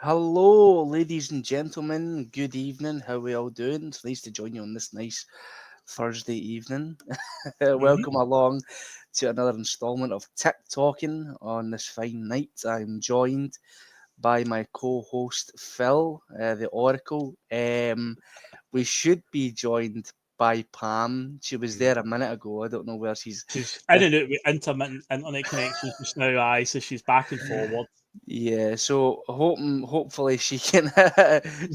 Hello, ladies and gentlemen. Good evening. How are we all doing? It's nice to join you on this nice Thursday evening. Welcome along to another installment of Tic Talking on this fine night. I'm joined by my co-host Phil, the Oracle. We should be joined by Pam. She was there a minute ago. I don't know where she's. She's in and out with intermittent internet connections just now, so she's back and forward. Yeah, so hopefully she can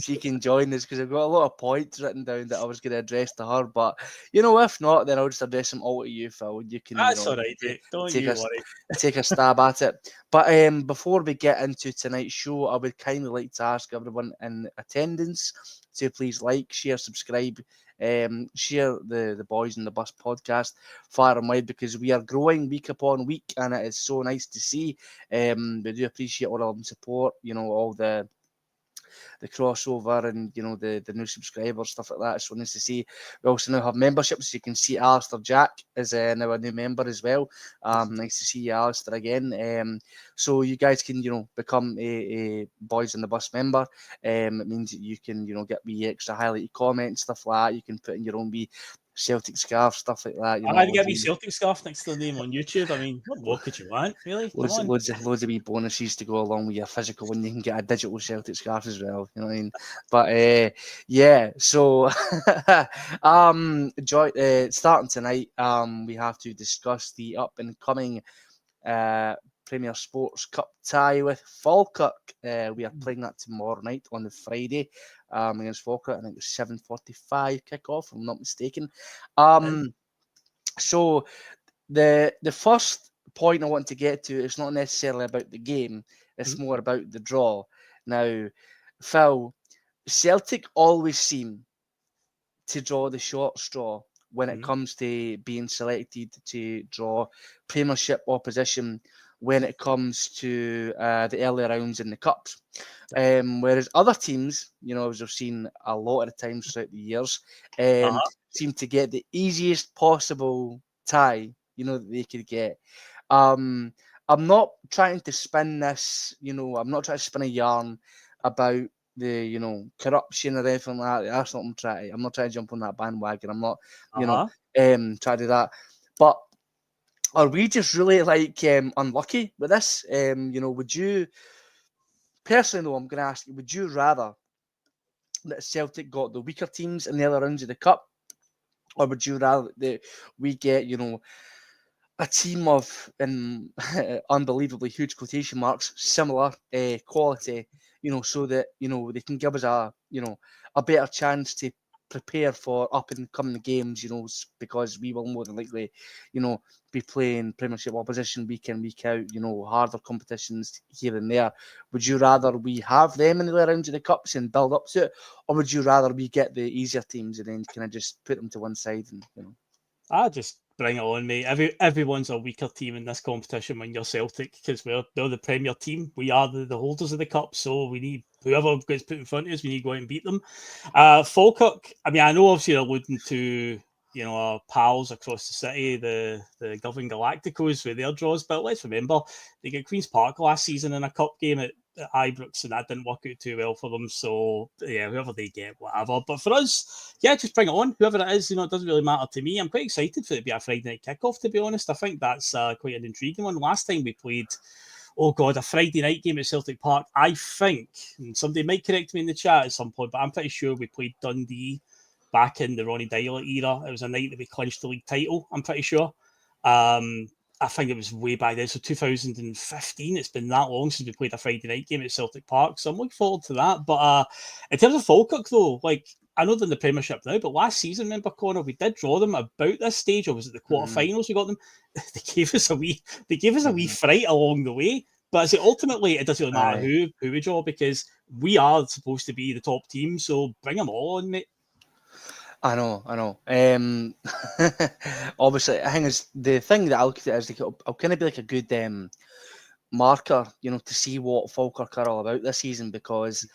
she can join us because I've got a lot of points written down that I was going to address to her. But if not, then I'll just address them all to you, Phil. You can That's all right, mate. Don't take you a worry. take a stab at it. But before we get into tonight's show, I would kindly like to ask everyone in attendance to please like, share, subscribe, share the Boys in the Bus podcast far and wide because we are growing week upon week, and it is so nice to see. We do appreciate all of the support, all the crossover and the new subscribers, stuff like that. It's so nice to see. We also now have memberships. You can see Alistair Jack is now a new member as well. Nice to see you, Alistair, again. So you guys can become a Boys in the Bus member. It means that you can get wee extra highlighted comments, stuff like that. You can put in your own wee Celtic scarf, stuff like that. I had to get me Celtic scarf next to the name on YouTube. I mean, what more could you want, really? Come on. Loads of wee bonuses to go along with your physical one. You can get a digital Celtic scarf as well. You know what I mean? But yeah. So starting tonight, we have to discuss the up and coming Premier Sports Cup tie with Falkirk. We are playing that tomorrow night on the Friday against Falkirk. I think it's 7:45 kickoff, if I'm not mistaken. So the first point I want to get to is not necessarily about the game. It's more about the draw. Now, Phil, Celtic always seem to draw the short straw when it comes to being selected to draw Premiership opposition when it comes to the early rounds in the Cups. Whereas other teams, as we've seen a lot of the times throughout the years, seem to get the easiest possible tie, that they could get. I'm not trying to spin this, I'm not trying to spin a yarn about the corruption or anything like that. That's not what I'm not trying to jump on that bandwagon. I'm not trying to do that. But are we just really unlucky with this? Would you personally though, I'm gonna ask you, would you rather that Celtic got the weaker teams in the other rounds of the cup, or would you rather that we get a team of unbelievably huge quotation marks, similar quality, so that they can give us a better chance to prepare for up and coming games, because we will more than likely, be playing Premiership opposition week in, week out, harder competitions here and there. Would you rather we have them in the rounds of the cups and build up to it, or would you rather we get the easier teams and then kind of just put them to one side and I just bring it on, mate. Everyone's a weaker team in this competition when you're Celtic because they're the Premier team. We are the holders of the cup, so we need whoever gets put in front of us. We need to go out and beat them. Falkirk. I mean, I know obviously you're alluding to our pals across the city, the Govan Galacticos with their draws, but let's remember they got Queen's Park last season in a cup game at Ibrox, and that didn't work out too well for them. So yeah, whoever they get, whatever. But for us, yeah, just bring it on. Whoever it is, it doesn't really matter to me. I'm quite excited for it to be a Friday night kickoff. To be honest, I think that's quite an intriguing one. Last time we played, oh god, a Friday night game at Celtic Park. I think, and somebody might correct me in the chat at some point, but I'm pretty sure we played Dundee back in the Ronnie Deila era. It was a night that we clinched the league title. I'm pretty sure. I think it was way back then, so 2015. It's been that long since we played a Friday night game at Celtic Park, so I'm looking forward to that. But in terms of Falkirk, though, I know they're in the Premiership now, but last season, remember, Conor, we did draw them about this stage, or was it the quarterfinals we got them? They gave us a wee fright along the way. But I say ultimately, it doesn't really matter who we draw because we are supposed to be the top team. So bring them all on, mate. I know. Obviously, I think the thing that I'll look at is I'll kind of be like a good marker, to see what Falkirk are all about this season because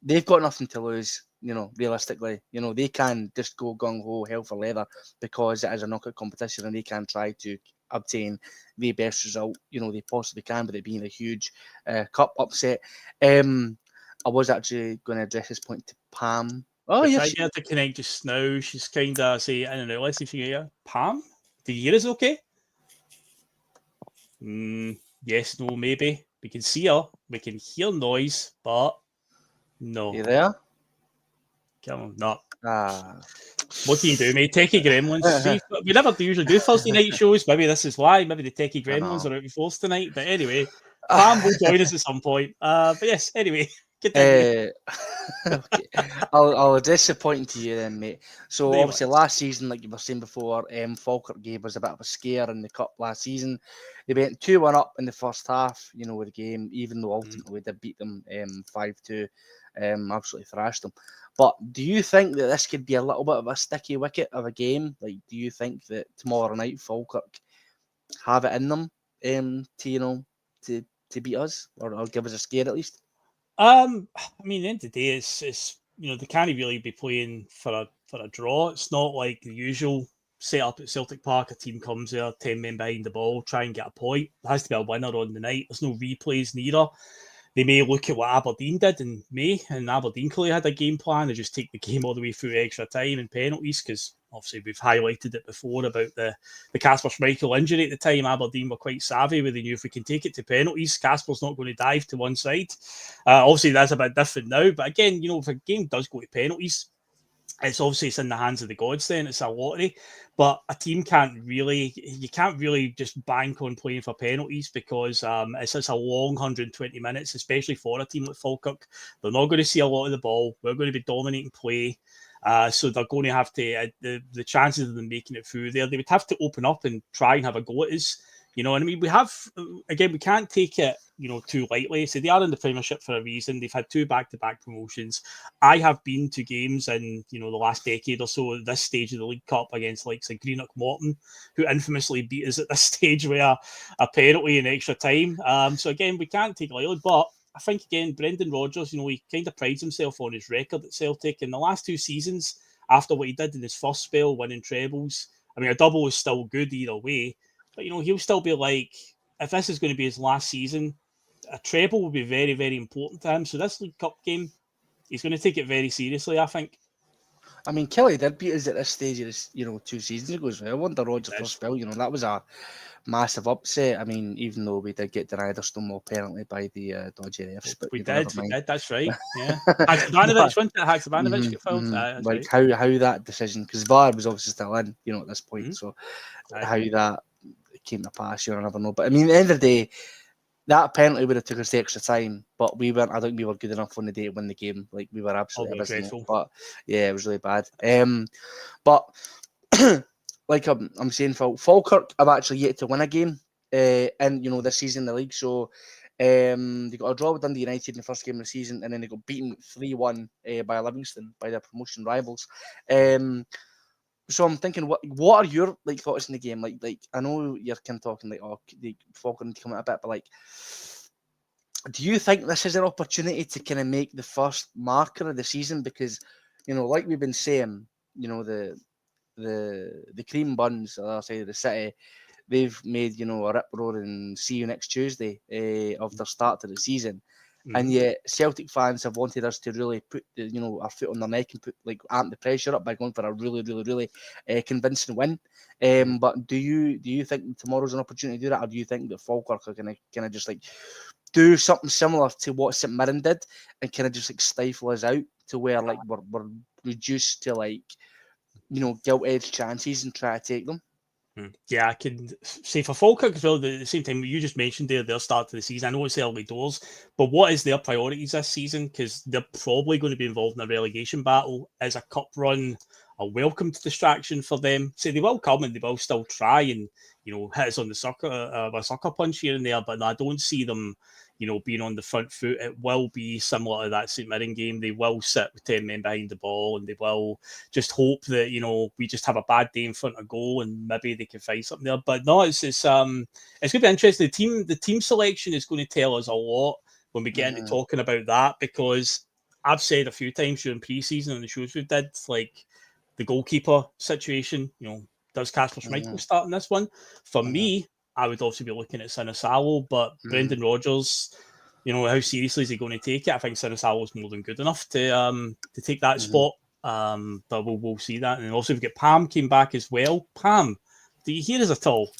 they've got nothing to lose. Realistically, they can just go gung ho, hell for leather because it is a knockout competition and they can try to obtain the best result they possibly can, with it being a huge cup upset. I was actually going to address this point to Pam. Oh, We're yes. trying to get her to connect just now. She's kind of say, I don't know, let's see if she can hear. Pam? Do you hear us okay? Yes, no, maybe. We can see her. We can hear noise, but no. You there? Come on, no. Ah. What can you do, mate? Techie Gremlins. See, we never usually do Thursday night shows. Maybe this is why. Maybe the Techie Gremlins are out in force tonight. But anyway, Pam will join us at some point. But yes, anyway, continue. Okay. I'll address the point to you then, mate. So There you obviously are. last season, like you were saying before, Falkirk gave us a bit of a scare in the cup last season. They went 2-1 up in the first half, you know, with the game, even though ultimately they beat them 5-2, absolutely thrashed them. But do you think that this could be a little bit of a sticky wicket of a game? Like, do you think that tomorrow night Falkirk have it in them to, you know, to beat us or give us a scare at least? I mean, at the end of the day, it's you know, they can't really be playing for a draw. It's not like the usual setup at Celtic Park. A team comes there, 10 men behind the ball, try and get a point. There has to be a winner on the night. There's no replays neither. They may look at what Aberdeen did in May, and Aberdeen clearly had a game plan to just take the game all the way through extra time and penalties, because obviously we've highlighted it before about the Casper Schmeichel injury at the time. Aberdeen were quite savvy where they knew if we can take it to penalties, Casper's not going to dive to one side. Obviously that's a bit different now, but again, you know, if a game does go to penalties, it's in the hands of the gods then. It's a lottery. But a team you can't really just bank on playing for penalties, because it's a long 120 minutes, especially for a team like Falkirk. They're not going to see a lot of the ball. We're going to be dominating play. So they're going to have to, the chances of them making it through there, they would have to open up and try and have a go at us. You know, and I mean, we can't take it, you know, too lightly. So they are in the Premiership for a reason. They've had 2 back-to-back promotions. I have been to games in, you know, the last decade or so at this stage of the League Cup against like Greenock Morton, who infamously beat us at this stage with a penalty in extra time. So again, we can't take it lightly, but I think again, Brendan Rodgers, you know, he kind of prides himself on his record at Celtic. In the last 2 seasons, after what he did in his first spell, winning trebles, I mean, a double is still good either way. But, you know, he'll still be like, if this is going to be his last season, a treble will be very, very important to him. So this League Cup game, he's going to take it very seriously, I think. I mean, Kelly did beat us at this stage of this, you know, 2 seasons ago as well. Under Rodgers' first spell, you know, that was a massive upset. I mean, even though we did get denied our Stonewall penalty by the dodgy refs, but we did, that's right. Yeah. Haksabanovic, went to Haksabanovic get fouled. like right. how that decision, because VAR was obviously still in, you know, at this point. So how that came to pass, you'll never know. But I mean, at the end of the day, that penalty would have took us the extra time, but we weren't. I think we were good enough on the day to win the game. Like, we were absolutely abysmal. But yeah, it was really bad. But like I'm saying, Falkirk have actually yet to win a game, in, you know, this season in the league. So they got a draw with Dundee United in the first game of the season, and then they got beaten 3-1 by Livingston, by their promotion rivals. So I'm thinking, what are your like thoughts in the game? Like I know you're kind of talking like, oh, the Falkirk need to come out a bit, but like, do you think this is an opportunity to kind of make the first marker of the season? Because, you know, like we've been saying, you know, the cream buns on the other side of the city, they've made, you know, a rip roaring see you next Tuesday of their start to the season. And yet Celtic fans have wanted us to really put you know, our foot on their neck and put, like, amp the pressure up by going for a really convincing win. But do you think tomorrow's an opportunity to do that, or do you think that Falkirk are gonna kind of just like do something similar to what St Mirren did and kind of just like stifle us out to where like we're reduced to, like, you know, gilt-edged chances and try to take them? Yeah, I can say for Falkirk as well, at the same time, you just mentioned their start to the season. I know it's early doors, but what is their priorities this season? Because they're probably going to be involved in a relegation battle. Is a cup run a welcomed distraction for them? So they will come and they will still try and, you know, hit us on the sucker punch here and there, but I don't see them, you know, being on the front foot. It will be similar to that St Mirren game. They will sit with 10 men behind the ball and they will just hope that, you know, we just have a bad day in front of goal and maybe they can find something there. But no, it's going to be interesting. The team selection is going to tell us a lot when we get into talking about that, because I've said a few times during pre-season on the shows we did, like the goalkeeper situation, you know, does Casper Schmeichel start in this one? For me, I would also be looking at Sinisalo, but Brendan Rodgers, how seriously is he going to take it? I think Sinisalo's more than good enough to take that spot. But we'll see that. And also we've got Pam came back as well. Pam, do you hear us at all?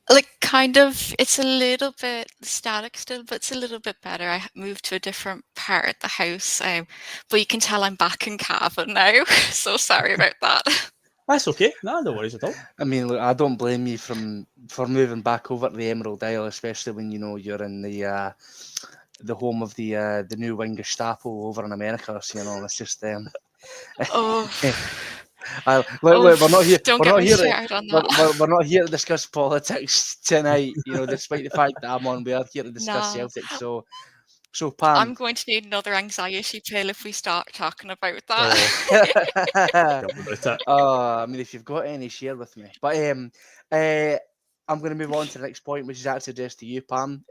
Like, kind of, it's a little bit static still, but it's a little bit better. I moved to a different part of the house, but you can tell I'm back in cabin now, so sorry about that. That's okay. No worries at all. I mean, look, I don't blame you for moving back over to the Emerald Isle, especially when you're in the home of the new wing Gestapo over in America. So it's just Oh, look, we're not here. don't We're get not me here. started on that. We're not here to discuss politics tonight. Despite the fact that I'm on, we are here to discuss Nah, Celtic. So Pam. I'm going to need another anxiety pill if we start talking about that. I mean, if you've got any, share with me. But I'm going to move on to the next point, which is actually addressed to you, Pam.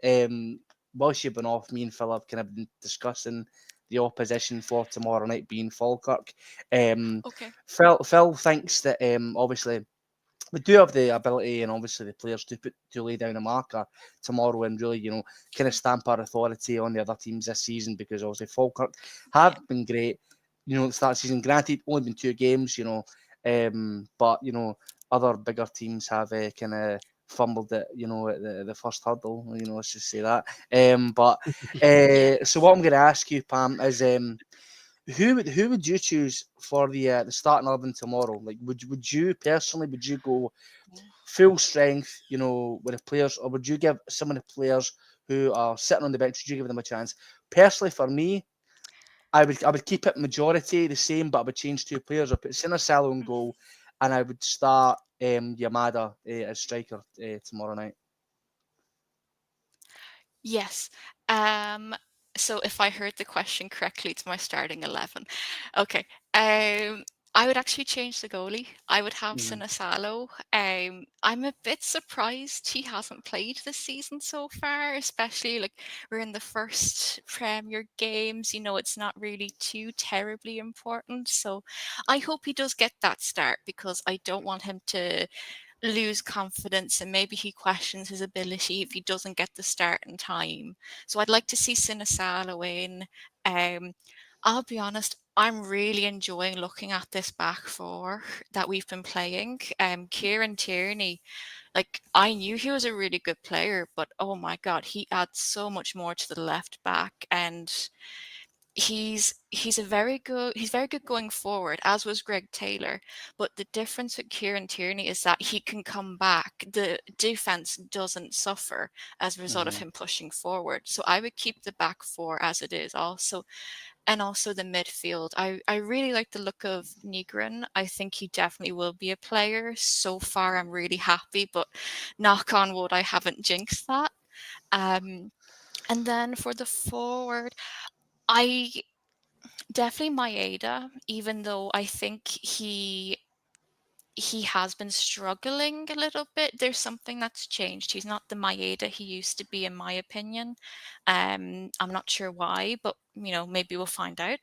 Whilst you've been off, me and Phil have kind of been discussing the opposition for tomorrow night being Falkirk. Okay. Phil thinks that obviously we do have the ability and obviously the players to lay down a marker tomorrow and really, kind of stamp our authority on the other teams this season, because obviously Falkirk have been great, at the start of the season. Granted, only been 2 games, but, other bigger teams have kind of fumbled it, at the first hurdle, let's just say that. So what I'm going to ask you, Pam, is who would you choose for the starting 11 tomorrow? Like, would you personally go full strength, with the players, or would you give some of the players who are sitting on the bench, would you give them a chance? Personally, for me, I would keep it majority the same, but I would change 2 players. I'd put Sinisalo in goal, and I would start Yamada as striker tomorrow night. Yes. So if I heard the question correctly, it's my starting 11. Okay. I would actually change the goalie. I would have Sinisalo. I'm a bit surprised he hasn't played this season so far, especially like we're in the first Premier games. It's not really too terribly important. So I hope he does get that start, because I don't want him to lose confidence and maybe he questions his ability if he doesn't get the start in time. So I'd like to see Sinisalo in. I'll be honest, I'm really enjoying looking at this back 4 that we've been playing. Kieran Tierney, like, I knew he was a really good player, but oh my God, he adds so much more to the left back, and he's very good going forward, as was Greg Taylor. But the difference with Kieran Tierney is that he can come back. The defense doesn't suffer as a result of him pushing forward. So I would keep the back 4 as it is also. And also the midfield. I really like the look of Nygren. I think he definitely will be a player. So far, I'm really happy, but knock on wood, I haven't jinxed that. And then for the forward, I definitely Maeda, even though I think he has been struggling a little bit. There's something that's changed. He's not the Maeda he used to be, in my opinion. I'm not sure why, but maybe we'll find out.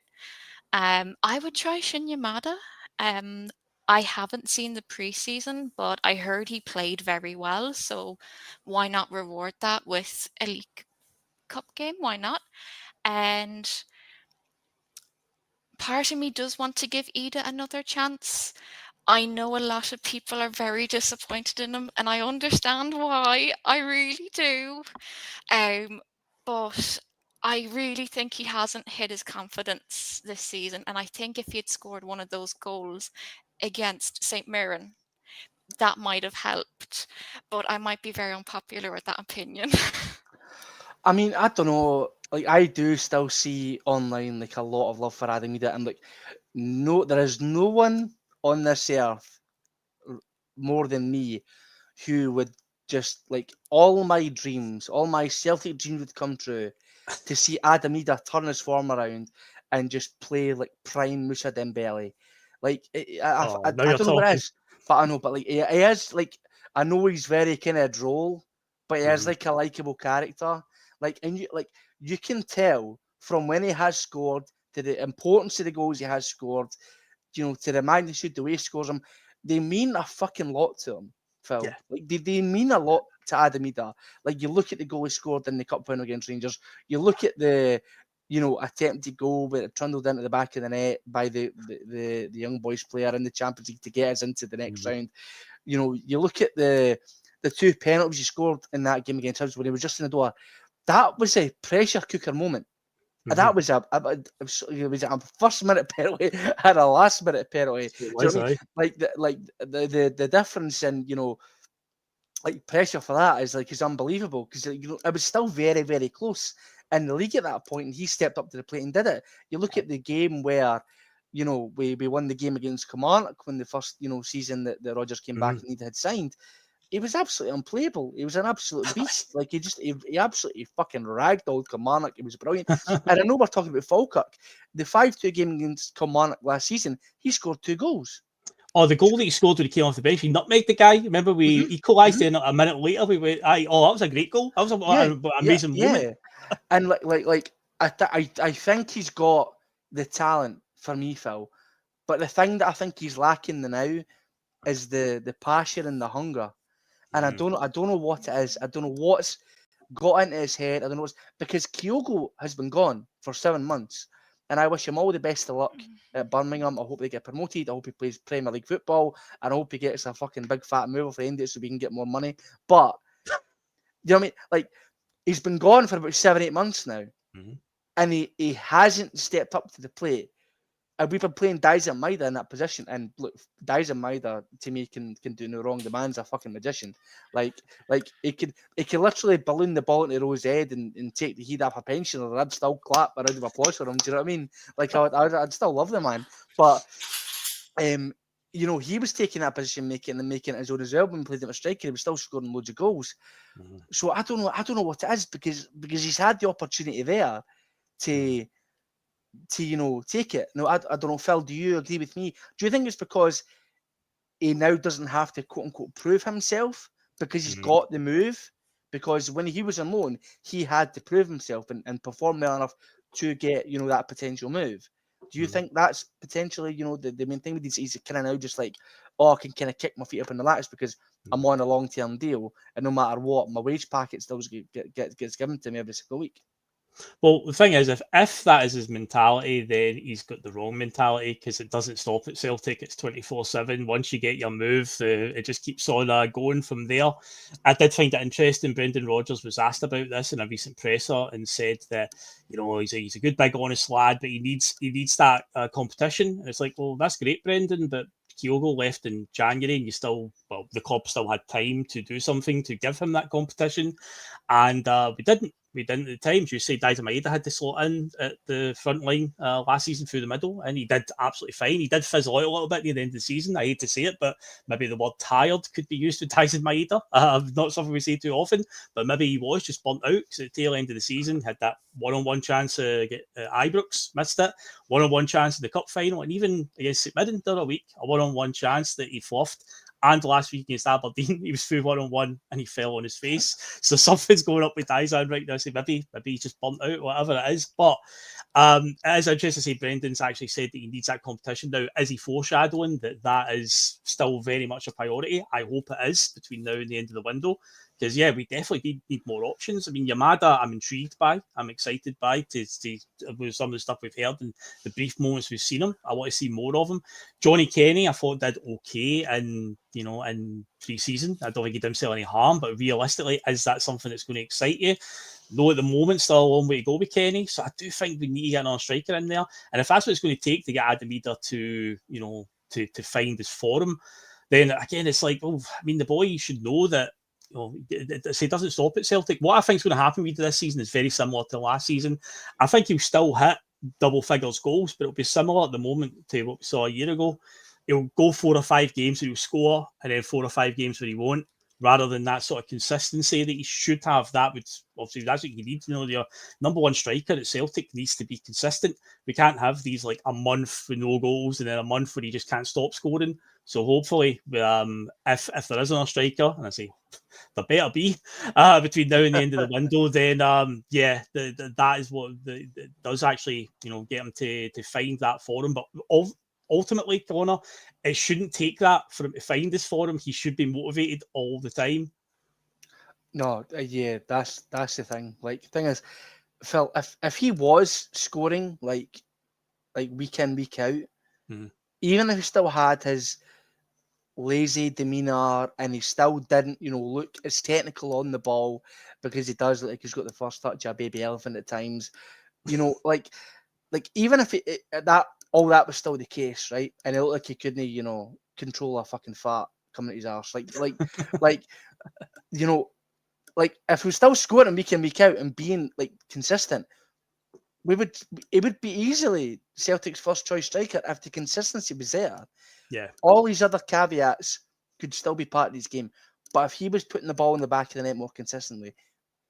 I would try Shinyamada. I haven't seen the preseason, but I heard he played very well. So why not reward that with a League Cup game? Why not? And part of me does want to give Ida another chance. I know a lot of people are very disappointed in him, and I understand why. I really do. But I really think he hasn't hit his confidence this season, and I think if he had scored one of those goals against St. Mirren, that might have helped. But I might be very unpopular with that opinion. I mean, I don't know. Like, I do still see online like a lot of love for Adam Ida, and like, there is no one on this earth more than me who would just like all my Celtic dreams would come true to see Adam Ida turn his form around and just play like prime Musa Dembele. Like, I don't know what it is, but I know, but like he is like, I know he's very kind of droll, but he is like a likable character. Like, and you can tell from when he has scored to the importance of the goals he has scored, to the magnitude the way he scores them, they mean a fucking lot to him, Phil. Yeah. Like they mean a lot Adam Ida. Like, you look at the goal he scored in the cup final against Rangers. You look at the, attempted goal where it trundled into the back of the net by the young boys player in the Champions League to get us into the next round. You look at the 2 penalties he scored in that game against Hibs when he was just in the door. That was a pressure cooker moment. And that was a first minute penalty and a last minute penalty. Like the difference in like pressure for that is unbelievable, because it was still very, very close in the league at that point, and he stepped up to the plate and did it. You look at the game where we won the game against Kilmarnock when the first season that Rodgers came back and he had signed. He was absolutely unplayable. He was an absolute beast. Like, he absolutely fucking ragdolled Kilmarnock. He was brilliant. And I know we're talking about Falkirk. The 5-2 game against Kilmarnock last season, he scored 2 goals. Oh, the goal that he scored when he came off the bench, he nutmegged the guy. Remember, we equalised then a minute later. We went, that was a great goal. That was an amazing moment. And I think he's got the talent for me, Phil. But the thing that I think he's lacking now is the passion and the hunger. And I don't know what it is. I don't know what's got into his head. I don't know because Kyogo has been gone for 7 months. And I wish him all the best of luck at Birmingham. I hope they get promoted. I hope he plays Premier League football. And I hope he gets a fucking big fat move off the end of it so we can get more money. But, you know what I mean? Like, he's been gone for about 7-8 months now. And he hasn't stepped up to the plate. And we've been playing Daizen Maeda in that position. And look, Daizen Maeda, to me, can do no wrong. The man's a fucking magician. Like he could literally balloon the ball into Rose's head and take the heat off a pensioner, and I'd still clap a round of applause for him. Do you know what I mean? Like, I'd still love the man. But he was taking that position, making it his own as well. When he played him a striker, he was still scoring loads of goals. So I don't know what it is, because he's had the opportunity there to take it. No, I don't know, Phil, do you agree with me? Do you think it's because he now doesn't have to quote unquote prove himself because he's got the move? Because when he was on loan, he had to prove himself and perform well enough to get that potential move. Do you think that's potentially the main thing with these? He's kind of now just like, I can kind of kick my feet up in the lattice because I'm on a long-term deal, and no matter what, my wage packet still gets given to me every single week. Well, the thing is, if that is his mentality, then he's got the wrong mentality, because it doesn't stop at Celtic. It's 24/7. Once you get your move, it just keeps on going from there. I did find it interesting. Brendan Rodgers was asked about this in a recent presser and said that he's a good, big, honest lad, but he needs that competition. And it's like, well, that's great, Brendan, but Kyogo left in January, and the club still had time to do something to give him that competition, and we didn't. We didn't at the time. You say Daizen Maeda had to slot in at the front line last season through the middle, and he did absolutely fine. He did fizzle out a little bit near the end of the season. I hate to say it, but maybe the word tired could be used with Daizen Maeda. Not something we say too often, but maybe he was just burnt out, because at the tail end of the season, had that one-on-one chance to get Ibrox, missed it, one-on-one chance in the cup final, and even against St Mirren the other week, a one-on-one chance that he fluffed. And last week against Aberdeen, he was through 1-on-1 and he fell on his face. So something's going up with Daizen right now. So maybe he's just burnt out, whatever it is. But it is interesting to see Brendan's actually said that he needs that competition. Now, is he foreshadowing that is still very much a priority? I hope it is between now and the end of the window. Because, we definitely need more options. I mean, Yamada, I'm intrigued by. I'm excited by with some of the stuff we've heard and the brief moments we've seen him. I want to see more of him. Johnny Kenny, I thought did okay in pre-season. I don't think he did himself any harm, but realistically, is that something that's going to excite you? No, at the moment, still a long way to go with Kenny. So I do think we need to get another striker in there. And if that's what it's going to take to get Adam Ida to find his form, then again, it's like, the boy should know that. It doesn't stop at Celtic. What I think is going to happen with this season is very similar to last season. I think he'll still hit double figures goals, but it'll be similar at the moment to what we saw a year ago. He'll go 4 or 5 games where he'll score, and then 4 or 5 games where he won't, rather than that sort of consistency that he should have. That would obviously, that's what you need. Your number one striker at Celtic needs to be consistent. We can't have these like a month with no goals and then a month where he just can't stop scoring. So hopefully, if there is another striker, and I say there better be between now and the end of the window, then that is what does actually get him to find that for him. But ultimately, Conor, it shouldn't take that for him to find this for him. He should be motivated all the time. No, yeah, that's the thing. Like, thing is, Phil, if he was scoring like week in, week out, even if he still had his lazy demeanour and he still didn't, look as technical on the ball, because he does look like he's got the first touch of a baby elephant at times, like even if that all that was still the case, right? And it looked like he couldn't, control a fucking fart coming at his arse, like like if we still scoring week in, week out and being like consistent, it would be easily Celtic's first choice striker if the consistency was there. Yeah. All these other caveats could still be part of this game. But if he was putting the ball in the back of the net more consistently,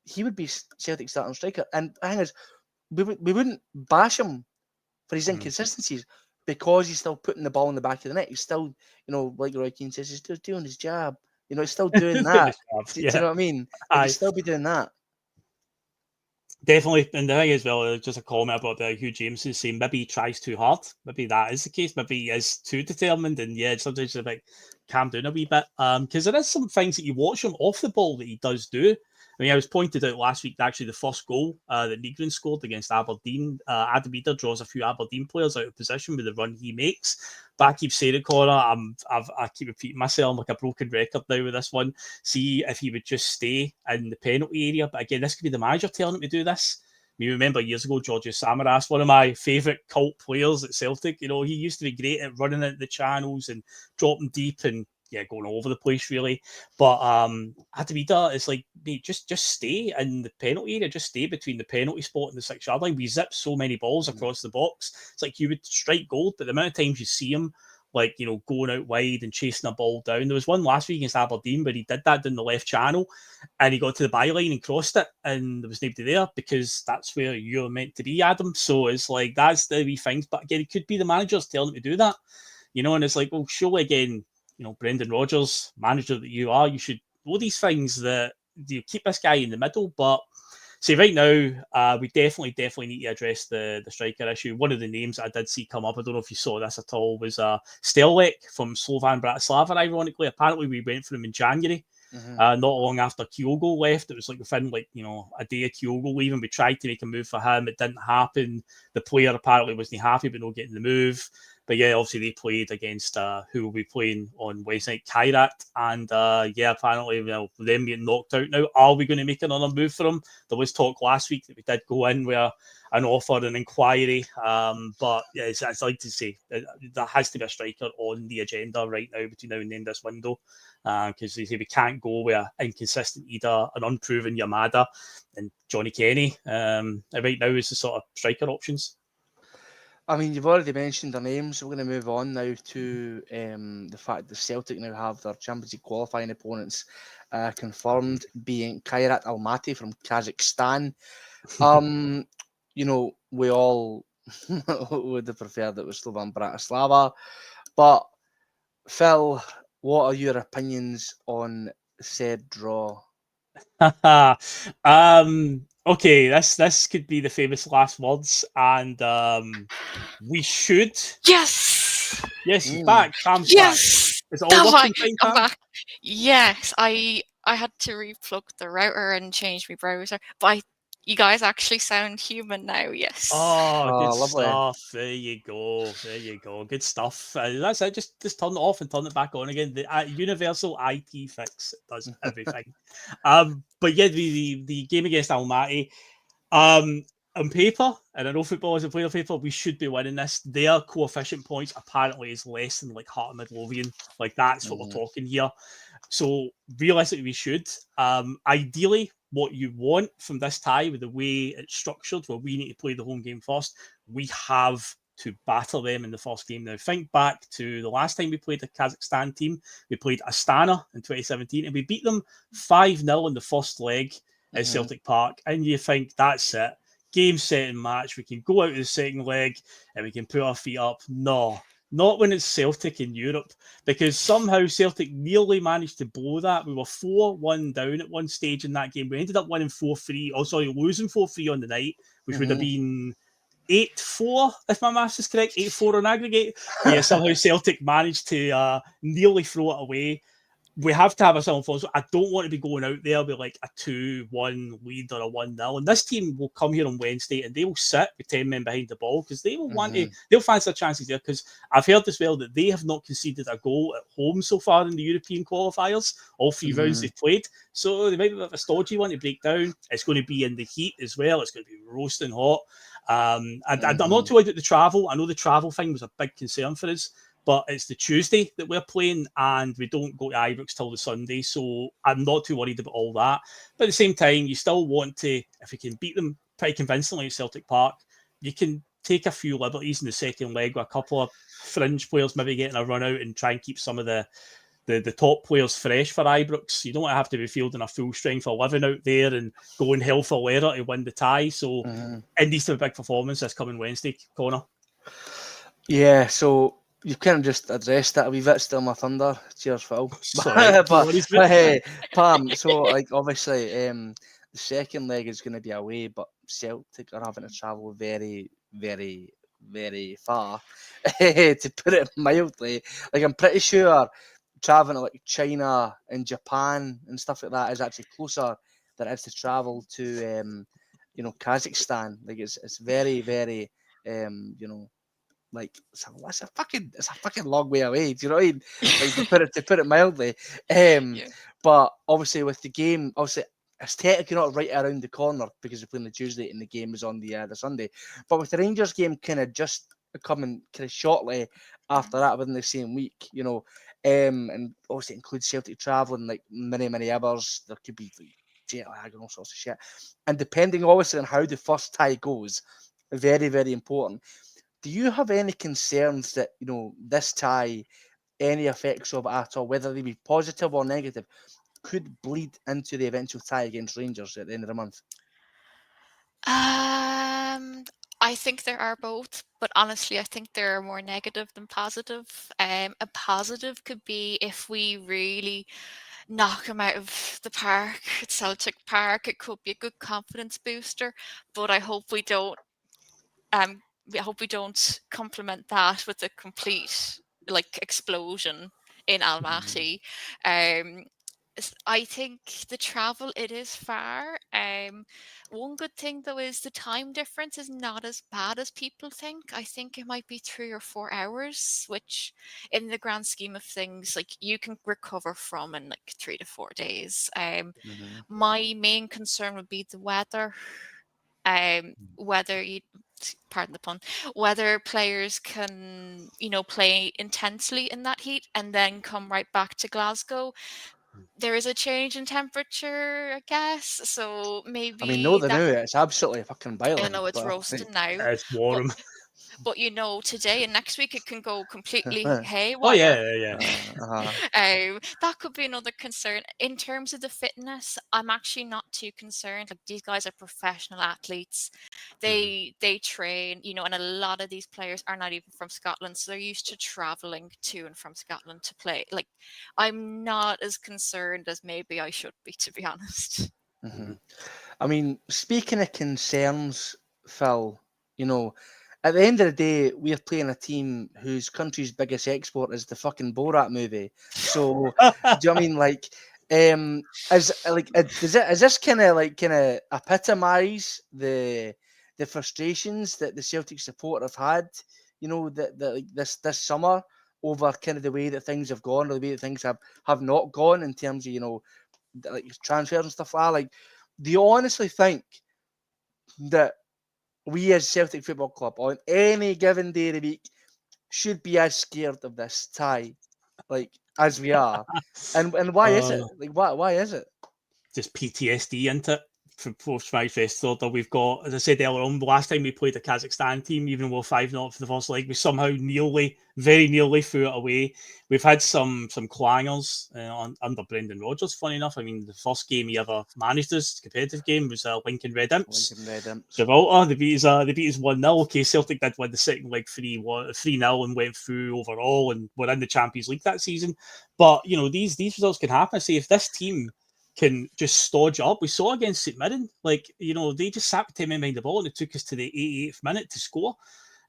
he would be Celtic's starting striker. And the thing is, we wouldn't bash him for his inconsistencies, because he's still putting the ball in the back of the net. He's still, like Roy Keane says, he's still doing his job. He's still doing that. Do you know what I mean? He'd still be doing that. Definitely. And the thing as well, just a comment about Hugh James is saying maybe he tries too hard. Maybe that is the case. Maybe he is too determined. And yeah, sometimes it's like calm down a wee bit. Because there is some things that you watch him off the ball that he does do. I mean, I was pointed out last week, actually, the first goal that Negrin scored against Aberdeen. Adam Eder draws a few Aberdeen players out of position with the run he makes. But I keep saying it, Conor, I keep repeating myself, I'm like a broken record now with this one. See if he would just stay in the penalty area. But again, this could be the manager telling him to do this. I mean, remember years ago, Georgios Samaras, one of my favourite cult players at Celtic. He used to be great at running into the channels and dropping deep and going all over the place, really. But Adam Eder is like, mate, just stay in the penalty area, just stay between the penalty spot and the 6-yard line. We zip so many balls across the box. It's like you would strike gold, but the amount of times you see him, like, going out wide and chasing a ball down. There was one last week against Aberdeen where he did that down the left channel and he got to the byline and crossed it and there was nobody there, because that's where you're meant to be, Adam. So it's like, that's the wee things. But again, it could be the managers telling him to do that, and it's like, well, surely again, Brendan Rodgers, manager that you are, you should know these things, that you keep this guy in the middle. But see, right now, we definitely need to address the striker issue. One of the names I did see come up, I don't know if you saw this at all, was Stelek from Slovan Bratislava. Ironically, apparently we went for him in January. Not long after Kyogo left. It was like within a day of Kyogo leaving. We tried to make a move for him. It didn't happen. The player apparently wasn't happy but not getting the move. But yeah, obviously they played against who will be playing on Wednesday night, Kairat. And apparently them getting knocked out now. Are we going to make another move for them? There was talk last week that we did go in with an offer, an inquiry. But yeah, it's like to say, there has to be a striker on the agenda right now between now and the end of this window. Because they say we can't go with an inconsistent Eder, an unproven Yamada, and Johnny Kenny. Right now is the sort of striker options. I mean, you've already mentioned their names. We're going to move on now to the fact that Celtic now have their Champions League qualifying opponents confirmed, being Kairat Almaty from Kazakhstan. We all would have preferred it was Slovan Bratislava. But, Phil, what are your opinions on said draw? Okay, this could be the famous last words, and we should. Yes, he's back. Cam's back. Is it all working fine, Cam? I'm back. Yes, I had to replug the router and change my browser, but you guys actually sound human now. Yes. Oh, good lovely stuff. There you go. Good stuff. That's it. Just turn it off and turn it back on again. The universal IT fix does everything. But yeah, the game against Almaty, on paper, and I know football is a player paper, we should be winning this. Their coefficient points apparently is less than like Heart of Midlothian. Like, that's what we're talking here. So realistically, we should. Ideally, what you want from this tie, with the way it's structured, where we need to play the home game first, we have to batter them in the first game. Now, think back to the last time we played the Kazakhstan team. We played Astana in 2017, and we beat them 5-0 in the first leg at Celtic Park. And you think, that's it. Game, set, and match. We can go out of the second leg and we can put our feet up. No, not when it's Celtic in Europe, because somehow Celtic nearly managed to blow that. We were 4-1 down at one stage in that game. We ended up winning 4-3. Losing 4-3 on the night, which would have been 8-4, if my maths is correct, 8-4 on aggregate. Yeah, somehow Celtic managed to nearly throw it away. we have to have ourselves on. So I don't want to be going out there with like a 2-1 lead or a 1-0. And this team will come here on Wednesday and they will sit with 10 men behind the ball because they will want to, they'll fancy their chances there. Because I've heard as well that they have not conceded a goal at home so far in the European qualifiers, all 3 rounds they've played. So they might be a stodgy one to break down. It's going to be in the heat as well. It's going to be roasting hot. I'm not too worried about the travel. I know the travel thing was a big concern for us. But it's the Tuesday that we're playing and we don't go to Ibrox till the Sunday. So I'm not too worried about all that. But at the same time, you still want to, if you can beat them pretty convincingly at Celtic Park, you can take a few liberties in the second leg with a couple of fringe players maybe getting a run out and try and keep some of the top players fresh for Ibrox. You don't have to be fielding a full strength 11 out there and going hell for leather to win the tie. So it needs to be a big performance this coming Wednesday, Conor. Yeah, so you kind of just addressed that a wee bit, still my thunder. Cheers, Phil. Sorry, but hey, Pam, so like obviously the second leg is going to be away, but Celtic are having to travel very, very, very far, to put it mildly. Like I'm pretty sure traveling to like China and Japan and stuff like that is actually closer than it is to travel to Kazakhstan. Like it's very, very like it's a fucking long way away. Do you know what I mean? Like to put it mildly. But obviously with the game, obviously it's technically not right around the corner because we're playing the Tuesday and the game is on the Sunday. But with the Rangers game kind of just coming kind of shortly after that within the same week, and obviously it includes Celtic travelling like many hours. There could be like, jet lag and all sorts of shit. And depending obviously on how the first tie goes, very, very important. Do you have any concerns that, this tie, any effects of it at all, whether they be positive or negative, could bleed into the eventual tie against Rangers at the end of the month? I think there are both, but honestly, I think there are more negative than positive. A positive could be if we really knock him out of the park at Celtic Park. It could be a good confidence booster, but I hope we don't. I hope we don't complement that with a complete explosion in Almaty. I think the travel, it is far. One good thing though is the time difference is not as bad as people think. I think it might be 3 or 4 hours, which in the grand scheme of things, like you can recover from in like 3 to 4 days. My main concern would be the weather. Whether you, pardon the pun, whether players can, play intensely in that heat and then come right back to Glasgow. There is a change in temperature, I guess. So maybe. I mean, no, they knew it. It's absolutely fucking boiling. I know it's roasting now. It's warm. But today and next week it can go completely haywire. Oh yeah. That could be another concern. In terms of the fitness, I'm actually not too concerned. Like these guys are professional athletes. They train, and a lot of these players are not even from Scotland, so they're used to traveling to and from Scotland to play. Like I'm not as concerned as maybe I should be, to be honest. I mean, speaking of concerns, Phil, at the end of the day, we're playing a team whose country's biggest export is the fucking Borat movie. So, do you know what I mean? Like, does this kind of epitomise the frustrations that the Celtic support have had, this summer over kind of the way that things have gone or the way that things have not gone in terms of transfers and stuff like that. Like, do you honestly think that we as Celtic Football Club on any given day of the week should be as scared of this tie, as we are? And why is it? Why is it? Just PTSD into it from post-match festival. We've got, as I said earlier on, the last time we played the Kazakhstan team, even though 5-0 for the first leg, we somehow very nearly threw it away. We've had some clangers under Brendan Rodgers, funny enough. I mean, the first game he ever managed us, competitive game, was Lincoln Red Imps. Gibraltar, they beat us 1-0. Okay, Celtic did win the second leg 3-0 and went through overall and were in the Champions League that season. But, these results can happen. Say, if this team can just stodge up. We saw against St Mirren, they just sat with 10 men behind the ball and it took us to the 88th minute to score.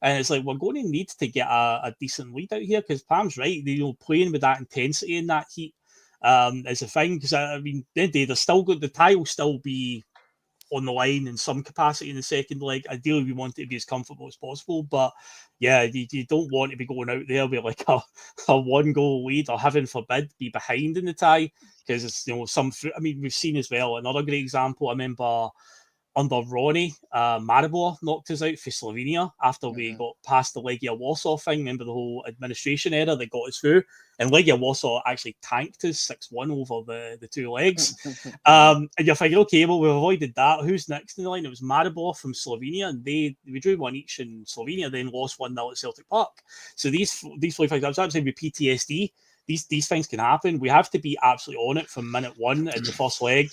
And it's like, we're going to need to get a decent lead out here because Pam's right. Playing with that intensity in that heat is a thing, because I mean, at the end of the day, there's still the tie will still be on the line in some capacity in the second leg. Ideally, we want it to be as comfortable as possible, but yeah, you don't want to be going out there with like a 1-goal lead, or heaven forbid be behind in the tie, because it's, you know, I mean, we've seen as well another great example. I remember under Ronnie, Maribor knocked us out for Slovenia after we got past the Legia Warsaw thing. Remember the whole administration error that got us through? And Legia Warsaw actually tanked us 6-1 over the two legs. And you're thinking, okay, well, we've avoided that. Who's next in the line? It was Maribor from Slovenia, and we drew 1 each in Slovenia, then lost 1-0 at Celtic Park. So these 4 things, I was saying with PTSD, these things can happen. We have to be absolutely on it from minute 1 in the first leg,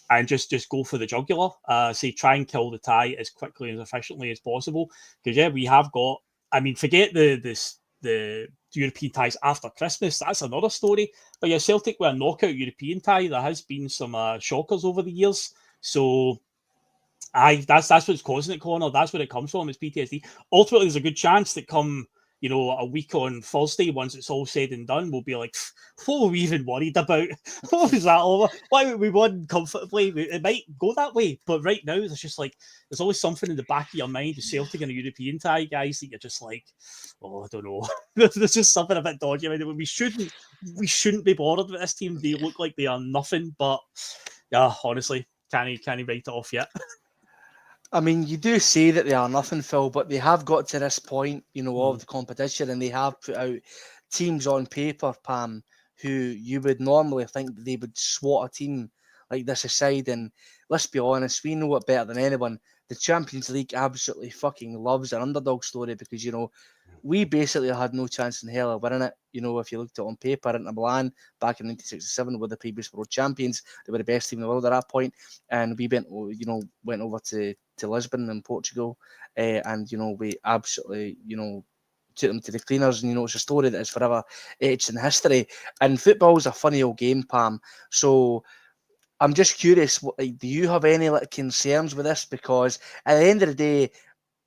and just go for the jugular. Say, try and kill the tie as quickly and as efficiently as possible. Because yeah, we have got. I mean, forget the European ties after Christmas. That's another story. But yeah, Celtic with a knockout European tie. There has been some shockers over the years. So that's what's causing it, Conor. That's where it comes from. It's PTSD. Ultimately, there's a good chance that come, you know, a week on Thursday, once it's all said and done, we'll be like, what were we even worried about? What was that over? Why we won comfortably? It might go that way, but right now, it's just like, there's always something in the back of your mind, the Celtic and a European tie, guys, that you're just like, oh, I don't know. There's just something a bit dodgy about it. We shouldn't be bothered with this team. They look like they are nothing, but yeah, honestly, can't write it off yet. I mean, you do say that they are nothing, Phil, but they have got to this point, you know, of the competition, and they have put out teams on paper, Pam, who you would normally think that they would swat a team like this aside. And let's be honest, we know it better than anyone. The Champions League absolutely fucking loves an underdog story, because, you know, we basically had no chance in hell of winning it. You know, if you looked at it on paper, Inter Milan back in 1967 were the previous world champions. They were the best team in the world at that point, and we went over to Lisbon in Portugal, and, you know, we absolutely, you know, took them to the cleaners, and, you know, it's a story that is forever etched in history. And football's a funny old game, Pam. So I'm just curious, like, do you have any like concerns with this? Because at the end of the day,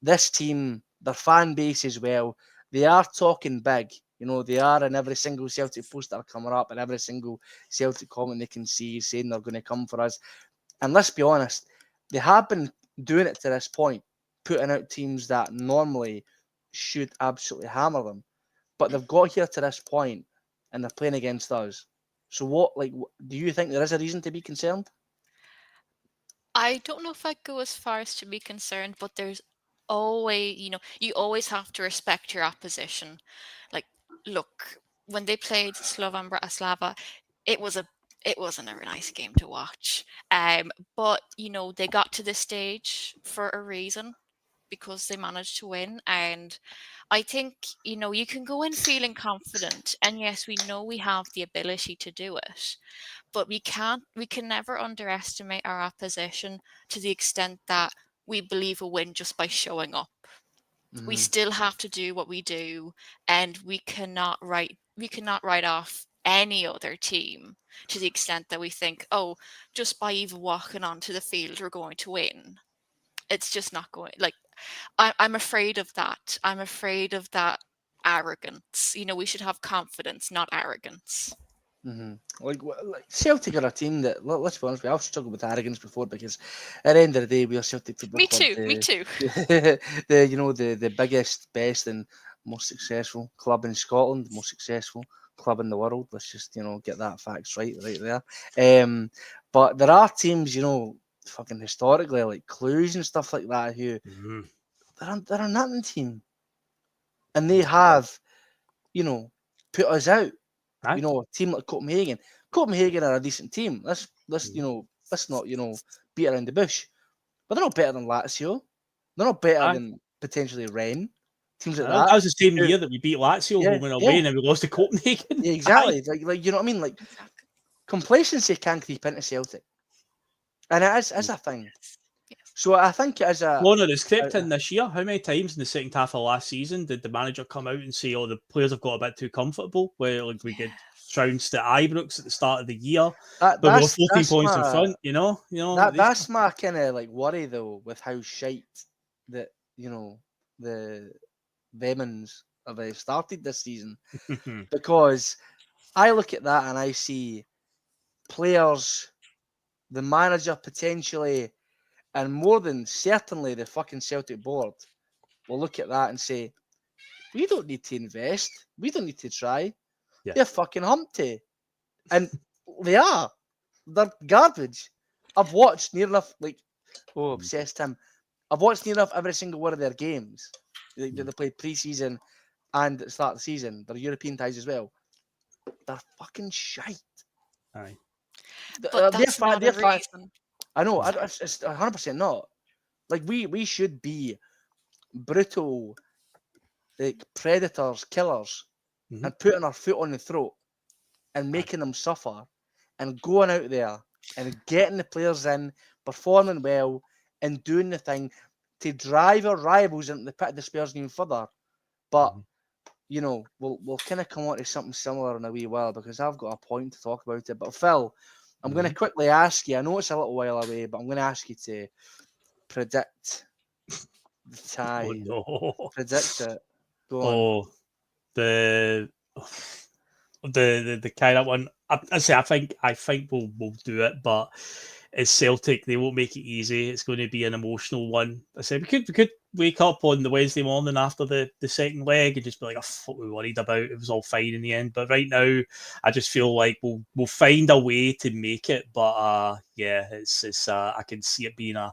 this team, their fan base as well, they are talking big. You know, they are in every single Celtic poster coming up, and every single Celtic comment they can see saying they're going to come for us. And let's be honest, they have been doing it to this point, putting out teams that normally should absolutely hammer them. But they've got here to this point, and they're playing against us. So what, like, do you think there is a reason to be concerned? I don't know if I'd go as far as to be concerned, but there's always, you always have to respect your opposition. Like, look, when they played Slovan Bratislava, it wasn't a nice game to watch. But they got to this stage for a reason, because they managed to win. And I think, you can go in feeling confident. And yes, we know we have the ability to do it, but we can never underestimate our opposition to the extent that we believe a win just by showing up. We still have to do what we do, and we cannot write off any other team to the extent that we think, oh, just by even walking onto the field we're going to win. It's just not going. Like, I'm afraid of that. I'm afraid of that arrogance. We should have confidence, not arrogance. Like Celtic are a team that, let's be honest, I've struggled with arrogance before, because at the end of the day, we are Celtic Football Me Club. too. Me too. The biggest, best, and most successful club in Scotland, most successful club in the world. Let's just get that facts right there. But there are teams, fucking historically, like Cluj and stuff like that, who they're a nothing team, and they have put us out. Right. A team like Copenhagen. Copenhagen are a decent team. Let's not beat around the bush. But they're not better than Lazio. They're not better than potentially Rennes. Teams like that. That was the same year that we beat Lazio home and away, and then we lost to Copenhagen. Yeah, exactly. Like you know what I mean? Like, complacency can creep into Celtic, and it is a thing. So I think it is a. Conor, it's crept in this year. How many times in the second half of last season did the manager come out and say, "Oh, the players have got a bit too comfortable"? Where like we get trounced at Ibrox at the start of the year, but we were 14 points in front. That's my kind of like worry though, with how shite that the Vemons have started this season, because I look at that and I see players, the manager potentially, and more than certainly the fucking Celtic board will look at that and say, we don't need to invest. We don't need to try. Yeah. They're fucking humpty. And they are. They're garbage. I've watched near enough, obsessed him. I've watched near enough every single one of their games. They played pre-season and at the start of the season. They're European ties as well. They're fucking shite. Aye. But that's not a reason. I know. It's 100% not. Like, we should be brutal, like, predators, killers, and putting our foot on the throat and making them suffer and going out there and getting the players in, performing well and doing the thing to drive our rivals into the pit of despair even further. But, you know, we'll kind of come on to something similar in a wee while because I've got a point to talk about it. But Phil, I'm going to quickly ask you, I know it's a little while away, but I'm going to ask you to predict the tie. Oh, no. Predict it. Go on. The kind of one. I think we'll do it, but it's Celtic. They won't make it easy. It's going to be an emotional one. I said we could wake up on the Wednesday morning after the second leg and just be like, "Oh, what we worried about? It was all fine in the end." But right now, I just feel like we'll find a way to make it. But it's I can see it being a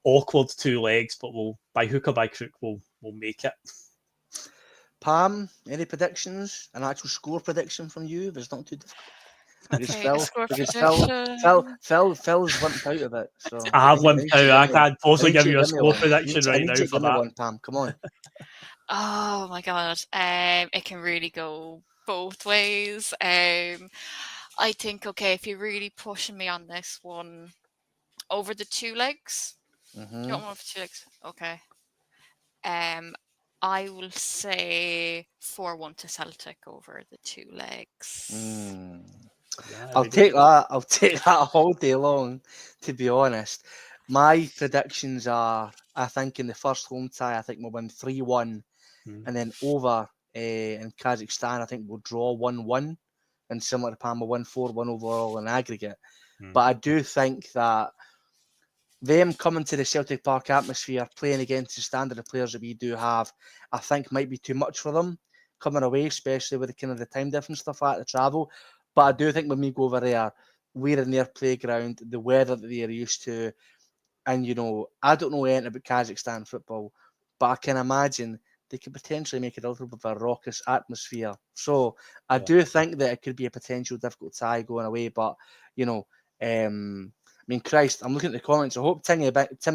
awkward 2 legs, but we'll by hook or by crook we'll make it. Pam, any predictions? An actual score prediction from you? If it's not too difficult. Phil's limped out of it. So I have limped out. I can't possibly give you a score prediction right now for that. One, Pam. Come on. Oh my god. It can really go both ways. I think, okay, if you're really pushing me on this one, over the 2 legs. You don't want over 2 legs. Okay. I will say 4-1 to Celtic over the 2 legs. I'll take that all day long, to be honest. My predictions are, I think in the first home tie, I think we'll win 3-1. And then over in Kazakhstan, I think we'll draw 1-1. And similar to Pam, we'll win 4-1 overall in aggregate. But I do think that them coming to the Celtic Park atmosphere, playing against the standard of players that we do have, I think might be too much for them coming away, especially with the kind of the time difference stuff like the travel. But I do think when we go over there, we're in their playground, the weather that they are used to, and you know, I don't know anything about Kazakhstan football, but I can imagine they could potentially make it a little bit of a raucous atmosphere. So I do think that it could be a potential difficult tie going away. But you know, I mean, Christ, I'm looking at the comments. I hope Timmy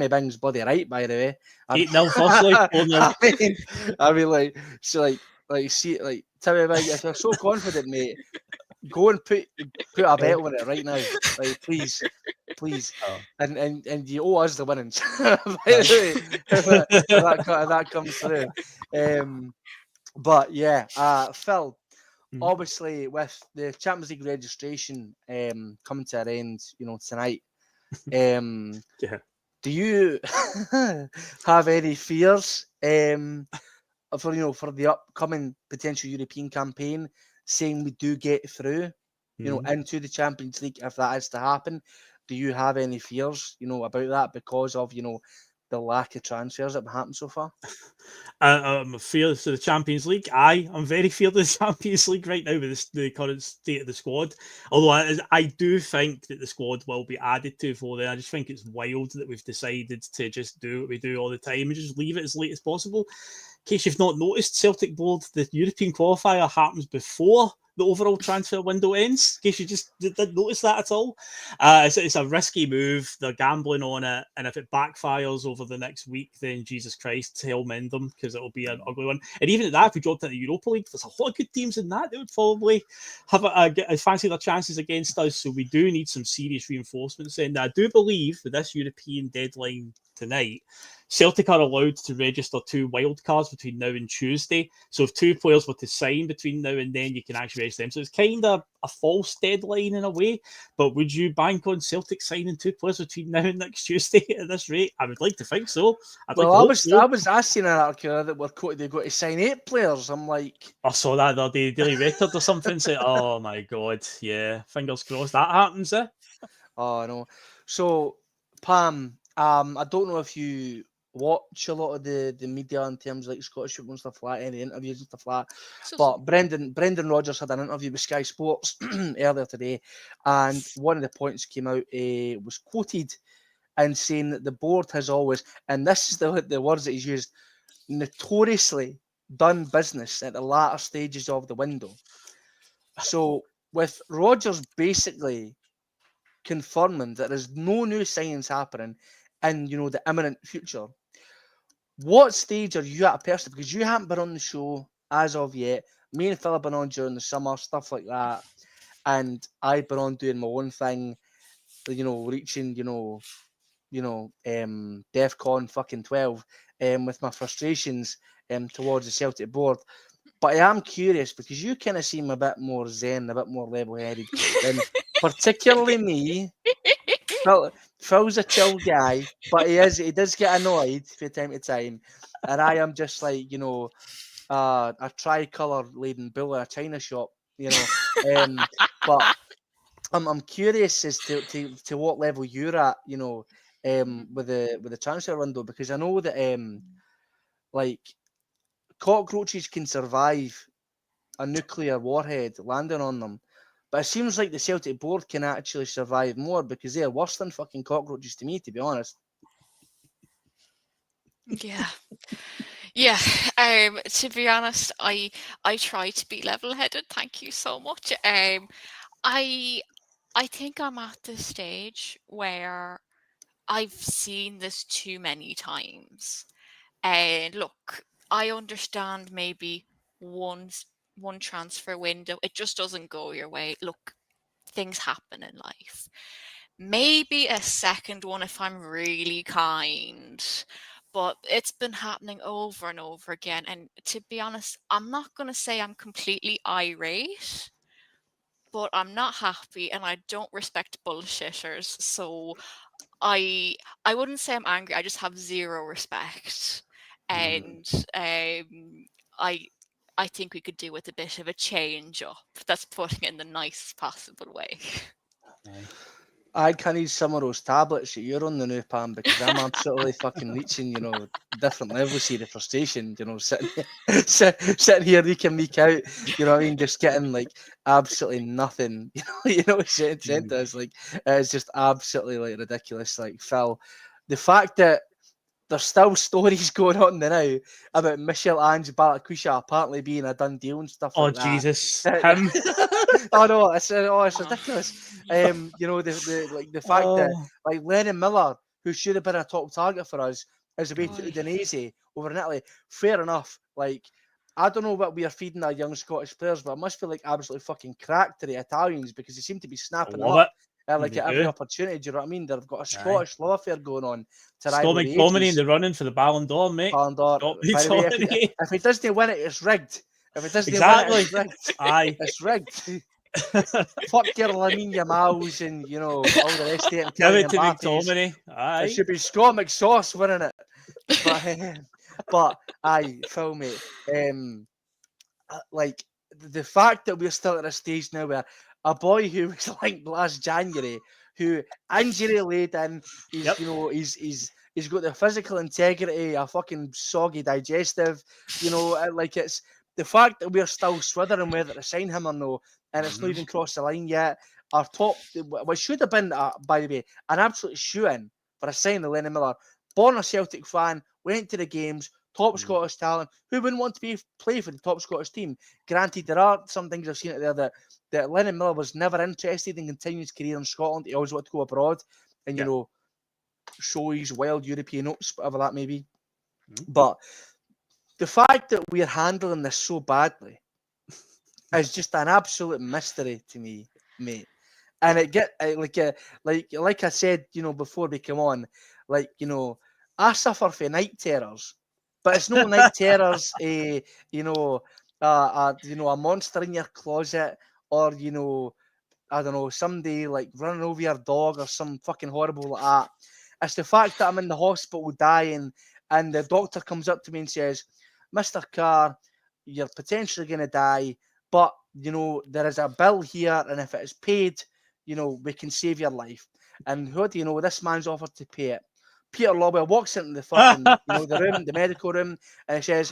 Bing's bloody right, by the way. 8-0 firstly. I mean, see, Timmy Bing, if you're so confident, mate, go and put a bet on it right now. Like, please. Oh. And you owe us the winnings. By the way, if that comes through. But yeah, Phil, obviously with the Champions League registration coming to an end, you know, tonight. Do you have any fears for the upcoming potential European campaign, saying we do get through, you know, into the Champions League if that is to happen? Do you have any fears, you know, about that because of, you know, the lack of transfers that have happened so far? I'm fearless to the Champions League. I'm very fearless of the Champions League right now with the current state of the squad. Although I do think that the squad will be added to for there. I just think it's wild that we've decided to just do what we do all the time and just leave it as late as possible. In case you've not noticed, Celtic board, the European qualifier happens before the overall transfer window ends, in case you just didn't notice that at all. It's a risky move. They're gambling on it. And if it backfires over the next week, then Jesus Christ, hell mend them, because it'll be an ugly one. And even at that, if we dropped into the Europa League, there's a lot of good teams in that. They would probably have a fancy their chances against us. So we do need some serious reinforcements. And I do believe with this European deadline tonight, Celtic are allowed to register 2 wild cards between now and Tuesday. So if 2 players were to sign between now and then, you can actually register them. So it's kind of a false deadline in a way. But would you bank on Celtic signing 2 players between now and next Tuesday at this rate? I would like to think so. I was asking an article that they've got to sign 8 players. I'm like, I saw that the other day, Daily Record or something. Say, oh my god, yeah, fingers crossed that happens. Oh no. So Pam, I don't know if you watch a lot of the media in terms of like Scottish football and stuff like that, any interviews and stuff like that. But Brendan Rodgers had an interview with Sky Sports earlier today, and one of the points came out was quoted and saying that the board has always, and this is the words that he's used, notoriously done business at the latter stages of the window. So with Rodgers basically confirming that there's no new signings happening in the imminent future, what stage are you at personally? Because you haven't been on the show as of yet. Me and Phil have been on during the summer, stuff like that, and I've been on doing my own thing, reaching DEFCON fucking 12 with my frustrations towards the Celtic board. But I am curious because you kind of seem a bit more zen, a bit more level-headed than particularly me. Phil's a chill guy, but he does get annoyed from time to time. And I am just like, a tricolour-laden bull in a china shop, but I'm curious as to what level you're at, with the transfer window, because I know that like cockroaches can survive a nuclear warhead landing on them, but it seems like the Celtic board can actually survive more because they're worse than fucking cockroaches to me, to be honest. Yeah. To be honest, I try to be level-headed. Thank you so much. I think I'm at this stage where I've seen this too many times. And look, I understand maybe one transfer window, it just doesn't go your way. Look, things happen in life. Maybe a second one if I'm really kind. But it's been happening over and over again. And to be honest, I'm not going to say I'm completely irate, but I'm not happy and I don't respect bullshitters. So I wouldn't say I'm angry. I just have zero respect. And I think we could do with a bit of a change up. That's putting it in the nicest possible way. I can need some of those tablets that you're on the new, Pam, because I'm absolutely fucking reaching, different levels here of frustration, sitting here week in, week out, just getting like absolutely nothing, sent to us. Like, it's just absolutely like ridiculous. Like, Phil, the fact that there's still stories going on now about Michel-Ange Balakusha apparently being a done deal and stuff like that. Oh, Jesus. Him. Oh no, it's ridiculous. The fact that like Lennon Miller, who should have been a top target for us, is away to Udinese over in Italy. Fair enough. Like, I don't know what we are feeding our young Scottish players, but it must feel like absolutely fucking crack to the Italians because they seem to be snapping them up. At every opportunity, do you know what I mean? They've got a Scottish love affair going on. Scott McTominay in the running for the Ballon d'Or, mate. Ballon d'Or. By the way, if he doesn't win it, it's rigged. If it doesn't win it, it's rigged. Aye, it's rigged. Fuck your Lamine Yamals and all the rest of it. Give it to McTominay. Aye. It should be Scott McSauce winning it. But aye, Phil, mate. Like the fact that we're still at a stage now where a boy who was linked last January, who injury laden, he's got the physical integrity, a fucking soggy digestive, like it's the fact that we're still swithering whether to sign him or no, and it's not even crossed the line yet. Our top, what should have been, by the way, an absolute shoe-in for a sign of Lennon Miller, born a Celtic fan, went to the games, top Scottish talent. Who wouldn't want to play for the top Scottish team? Granted, there are some things I've seen out there that Lennon Miller was never interested in continuing his career in Scotland. He always wanted to go abroad and, show his wild European oats, whatever that may be. But the fact that we're handling this so badly is just an absolute mystery to me, mate. And it get like I said, before we come on, I suffer from night terrors, but it's no night terrors, you know, a monster in your closet, or I don't know, somebody like running over your dog or some fucking horrible like that. It's the fact that I'm in the hospital dying, and the doctor comes up to me and says, "Mr. Carr, you're potentially going to die, but there is a bill here, and if it is paid, we can save your life." And who do you know? This man's offered to pay it. Peter Lawwell walks into the fucking, the room, the medical room, and he says,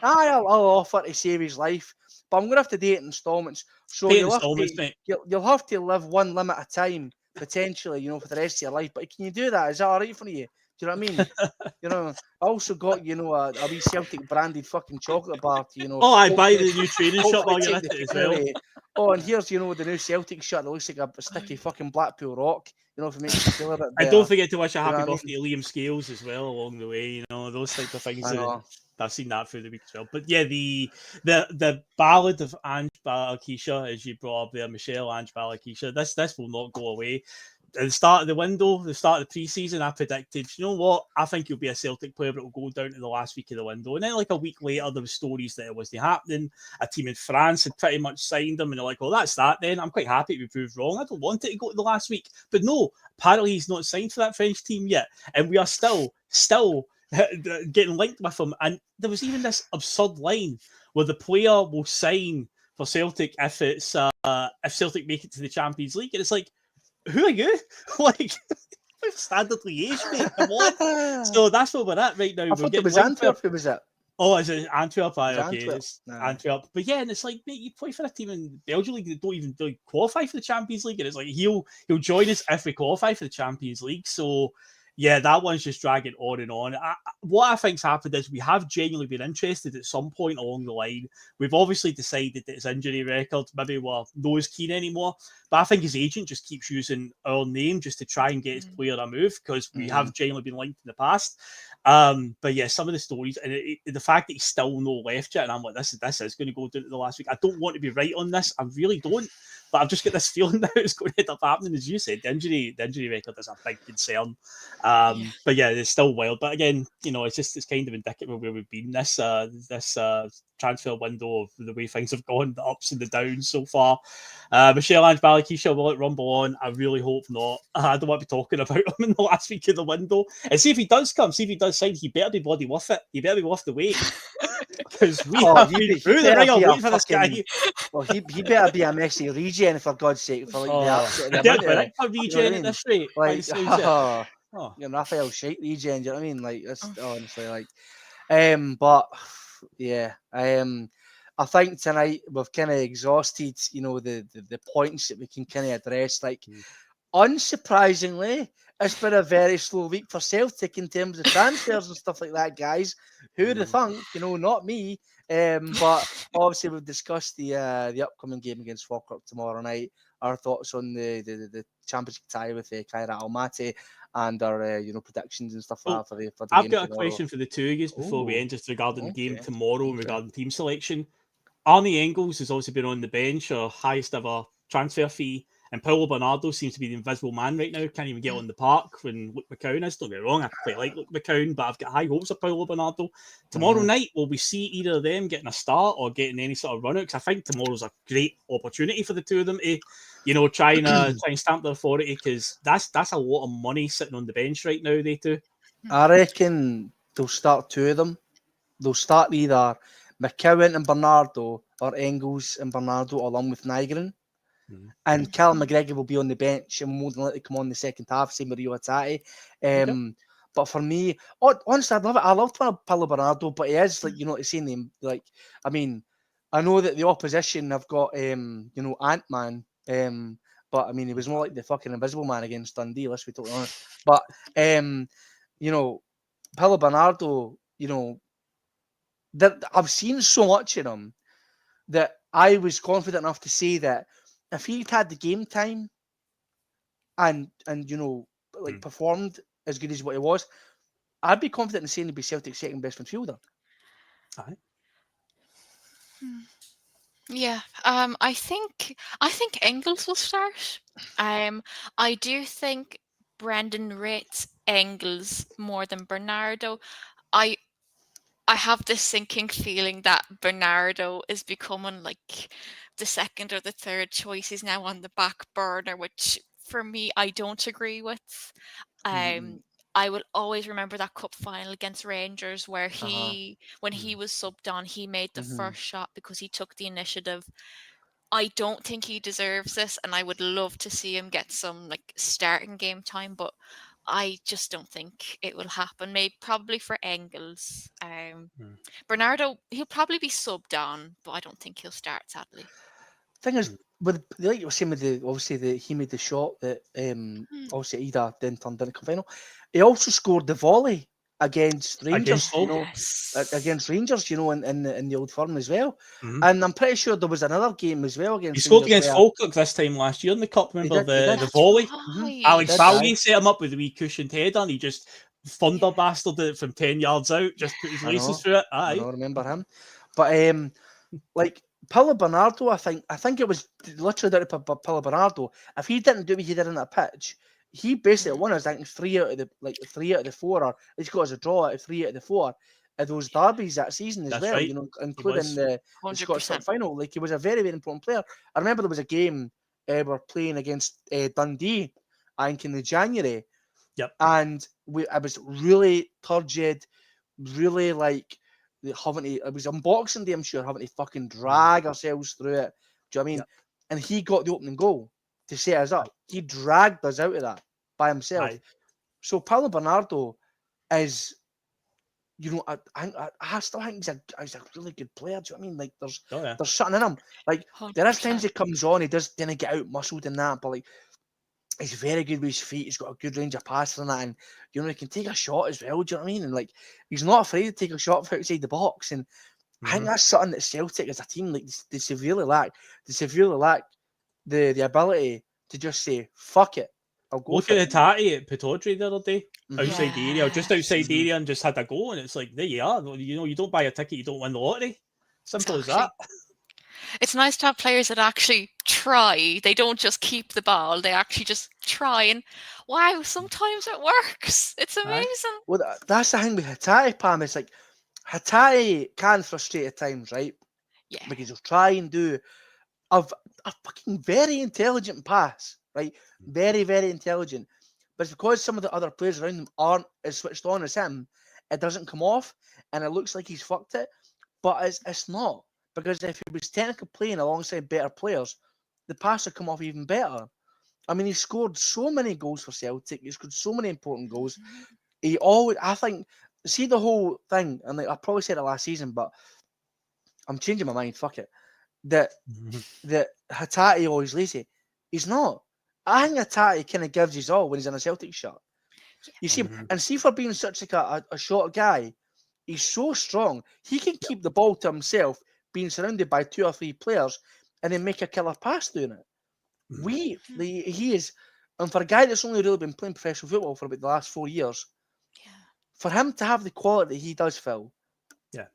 I'll offer to save his life, but I'm going to have to do it in installments. So Pay you'll have installments, to, mate. you'll have to live one limit at a time, potentially, for the rest of your life. But can you do that? Is that all right for you? Do you know what I mean? I also got, a wee Celtic branded fucking chocolate bar to, Oh, I buy the new training shop while you're take at the it as pain well. away. Oh, and here's, the new Celtic shirt that looks like a sticky fucking Blackpool rock, if it makes you feel a bit better. And don't forget to wish a You know happy what I birthday to Liam Scales as well along the way. Those type of things. I know. I've seen that through the week as well. But yeah, the ballad of Ange Balakisha, as you brought up there, Michelle Ange Balakisha, this will not go away. At the start of the window, the start of the pre-season, I predicted, you know what? I think he'll be a Celtic player, but it'll go down to the last week of the window. And then, like a week later, there was stories that it wasn't happening. A team in France had pretty much signed him, and they're like, "Well, that's that. Then I'm quite happy to be proved wrong. I don't want it to go to the last week." But no, apparently he's not signed for that French team yet, and we are still getting linked with him. And there was even this absurd line where the player will sign for Celtic if if Celtic make it to the Champions League, and it's like, who are you? Like, standard liège, mate. Come on. So that's what we're at right now. I thought it was Antwerp. Who was it? Oh, is it Antwerp? Okay, Antwerp. it's Antwerp. But yeah, and it's like, mate, you play for a team in Belgian league that don't even qualify for the Champions League, and it's like he'll join us if we qualify for the Champions League. So yeah, that one's just dragging on and on. What I think's happened is we have genuinely been interested at some point along the line. We've obviously decided that his injury record maybe we're not as keen anymore, but I think his agent just keeps using our name just to try and get his player a move, because we have genuinely been linked in the past. But yeah, some of the stories and the fact that he's still no left yet, and I'm like, this is going to go down to the last week. I don't want to be right on this. I really don't. But I've just got this feeling now it's going to end up happening. As you said, the injury record is a big concern. But yeah, it's still wild. But again, it's kind of indicative of where we've been this transfer window, of the way things have gone, the ups and the downs so far. Michelle Ange Balakisha, will it rumble on? I really hope not. I don't want to be talking about him in the last week of the window. And see if he does sign, he better be bloody worth it. He better be worth the wait. Because we have been through the ringer waiting for this guy. Well, he better be a Messi regen, for God's sake. For a regen at this rate. Like, Raphael Shite regen. Do you know what I mean? Like, that's honestly like. But yeah, I think tonight we've kind of exhausted, the points that we can kind of address. Like, unsurprisingly, it's been a very slow week for Celtic in terms of transfers and stuff like that, guys. Who'd have thunk? Not me. But obviously we've discussed the upcoming game against Falkirk tomorrow night. Our thoughts on the championship tie with Kaira Almaty, and our predictions and stuff like that for the I've game got tomorrow. A question for the two of you before we end, just regarding the game tomorrow and regarding team selection. Arnie Engels has also been on the bench, our highest ever transfer fee, and Paulo Bernardo seems to be the invisible man right now. Can't even get on the park when Luke McCown is. Don't get me wrong, I quite like Luke McCown, but I've got high hopes of Paulo Bernardo. Tomorrow night, will we see either of them getting a start or getting any sort of run out? Because I think tomorrow's a great opportunity for the two of them to, try and stamp their authority, because that's a lot of money sitting on the bench right now, they two. I reckon they'll start two of them. They'll start either McCowan and Bernardo, or Engels and Bernardo, along with Nygren. And Callum McGregor will be on the bench and more than likely come on the second half, same with Rio Atati. But for me, honestly, I love it. I love Paulo Bernardo, but he is like, the same name. Like, I mean, I know that the opposition have got, Ant-Man, but I mean, he was more like the fucking Invisible Man against Dundee, let's be totally honest. But, Paulo Bernardo, that I've seen so much in him that I was confident enough to say that if he'd had the game time and performed as good as what he was, I'd be confident in saying he'd be Celtic's second best midfielder. Yeah, I think Engels will start. I do think Brendan rates Engels more than Bernardo. I have this sinking feeling that Bernardo is becoming like the second or the third choice. He's now on the back burner, which for me I don't agree with. I will always remember that cup final against Rangers where when he was subbed on, he made the first shot because he took the initiative. I don't think he deserves this, and I would love to see him get some like starting game time, but I just don't think it will happen. Maybe probably for Engels. Bernardo, he'll probably be subbed on, but I don't think he'll start, sadly. Thing is, with like you were saying, he made the shot that obviously Ida then turned into the final. He also scored the volley against Rangers, against Rangers, in the Old Firm as well. And I'm pretty sure there was another game as well against. He scored against Falkirk this time last year in the cup. Remember the volley? Alex Valiant set him up with a wee cushioned header, and he just thunder bastarded it from 10 yards out. Just put his laces through it. I don't remember him, but like Paulo Bernardo, I think it was literally down to Paulo Bernardo. If he didn't do what he did on that pitch, he basically won us. I think 3 out of the 4, or he's got us a draw out of 3 out of the 4 of those derbies that season as well. Right. Including the Scottish Cup final. Like, he was a very, very important player. I remember there was a game we're playing against Dundee, I think in the January. Yep. And I was really turgid, really like. It was unboxing day, I'm sure, having to fucking drag ourselves through it. Do you know what I mean? Yep. And he got the opening goal to set us up. He dragged us out of that by himself. Aye. So Paulo Bernardo is, I still think he's a really good player. Do you know what I mean? Like, there's something in him. Like, 100%. There is times he comes on, he didn't get out muscled in that, but like, he's very good with his feet. He's got a good range of passing and that, and he can take a shot as well. Do you know what I mean? And like, he's not afraid to take a shot from outside the box. And I think that's something that Celtic as a team, like, they severely lack. They severely lack the ability to just say, "Fuck it, I'll go." Look at Hatate at Pittodrie the other day, outside the area, just outside the area, and just had a go. And it's like, there you are. You don't buy a ticket, you don't win the lottery. Simple as that. It's nice to have players that actually try. They don't just keep the ball. They actually just try. And wow, sometimes it works. It's amazing. Well, that's the thing with Hatate, Pam. It's like, Hatate can frustrate at times, right? Yeah. Because he'll try and do a fucking very intelligent pass, right? Very, very intelligent. But it's because some of the other players around him aren't as switched on as him, it doesn't come off. And it looks like he's fucked it. But it's not. Because if he was technically playing alongside better players, the pass would come off even better. I mean, he scored so many goals for Celtic. He scored so many important goals. I think, see the whole thing, and like, I probably said it last season, but I'm changing my mind. Fuck it. That Hatate always lazy. He's not. I think Hatate kind of gives his all when he's in a Celtic shirt. You see, and see, for being such like a short guy, he's so strong. He can keep the ball to himself, being surrounded by 2 or 3 players, and then make a killer pass doing it. He is, and for a guy that's only really been playing professional football for about the last 4 years, for him to have the quality that he does, Phil,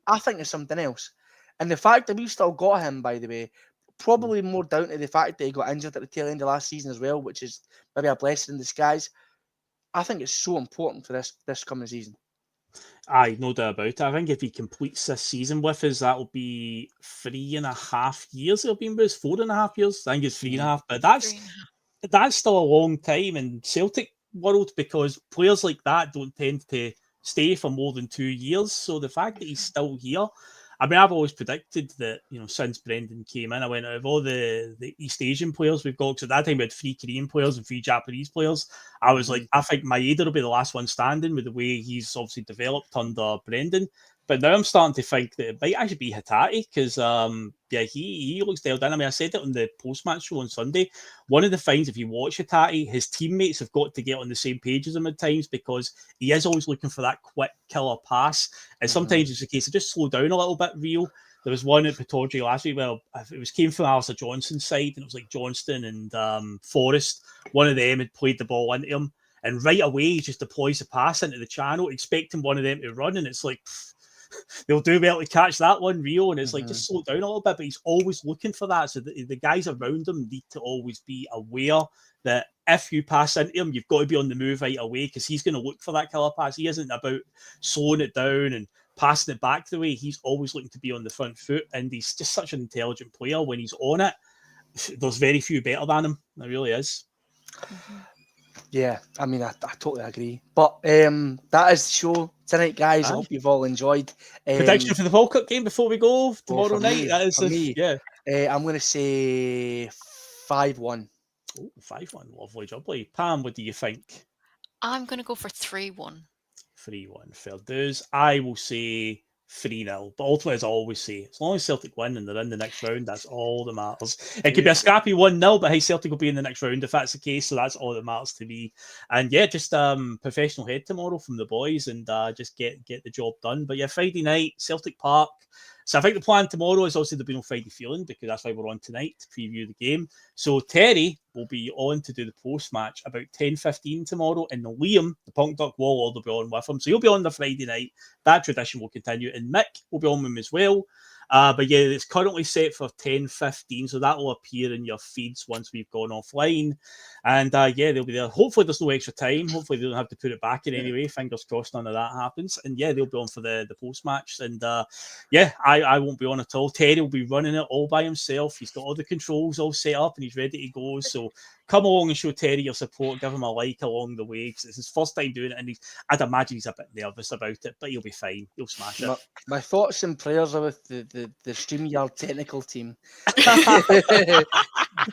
I think it's something else. And the fact that we've still got him, by the way, probably more down to the fact that he got injured at the tail end of last season as well, which is maybe a blessing in disguise. I think it's so important for this coming season. Aye, no doubt about it. I think if he completes this season with us, that'll be 3.5 years. He'll be with us 4.5 years. I think it's 3.5, but that's still a long time in Celtic world, because players like that don't tend to stay for more than 2 years. So the fact that he's still here, I mean, I've always predicted that, since Brendan came in, I went, out of all the East Asian players we've got, because at that time we had 3 Korean players and 3 Japanese players, I was like, I think Maeda will be the last one standing with the way he's obviously developed under Brendan. But now I'm starting to think that it might actually be Hatate, because he looks dialed in. I mean, I said it on the post-match show on Sunday. One of the things, if you watch Hatate, his teammates have got to get on the same page as him at times, because he is always looking for that quick killer pass. And sometimes it's a case of just slow down a little bit, Rio. There was one at Pittodrie last week, came from Alistair Johnson's side, and it was like Johnston and Forrest. One of them had played the ball into him, and right away he just deploys the pass into the channel, expecting one of them to run, and it's like, they'll do well to catch that one, Rio, and it's like just slow down a little bit. But he's always looking for that, so the guys around him need to always be aware that if you pass into him, you've got to be on the move right away, because he's going to look for that killer pass. He isn't about slowing it down and passing it back the way. He's always looking to be on the front foot, and he's just such an intelligent player. When he's on it, there's very few better than him. There really is. Yeah, I mean, I totally agree. But that is the show tonight, guys. I hope you've all enjoyed. Prediction for the Falkirk game before we go tomorrow night. Me, that is me. Yeah. I'm going to say 5-1. Oh, 5-1. Lovely, jubbly. Pam, what do you think? I'm going to go for 3-1. 3-1. Fair dues. I will say 3-0. But ultimately, as I always say, as long as Celtic win and they're in the next round, that's all that matters. It could be a scrappy 1-0, but hey, Celtic will be in the next round if that's the case. So that's all that matters to me. And yeah, just professional head tomorrow from the boys, and just get the job done. But yeah, Friday night, Celtic Park. So I think the plan tomorrow is also there'll be no Friday feeling, because that's why we're on tonight to preview the game. So Terry will be on to do the post-match about 10:15 tomorrow, and Liam, the Punk Duck, will all be on with him. So he'll be on the Friday night. That tradition will continue, and Mick will be on with him as well. But yeah, it's currently set for 10:15, so that will appear in your feeds once we've gone offline. And yeah, they'll be there. Hopefully there's no extra time. Hopefully they don't have to put it back in anyway. Fingers crossed none of that happens. And yeah, they'll be on for the post-match. And yeah, I won't be on at all. Terry will be running it all by himself. He's got all the controls all set up and he's ready to go. So come along and show Terry your support. Give him a like along the way, because it's his first time doing it, and I'd imagine he's a bit nervous about it, but he'll be fine. He'll smash it. My thoughts and prayers are with the StreamYard technical team.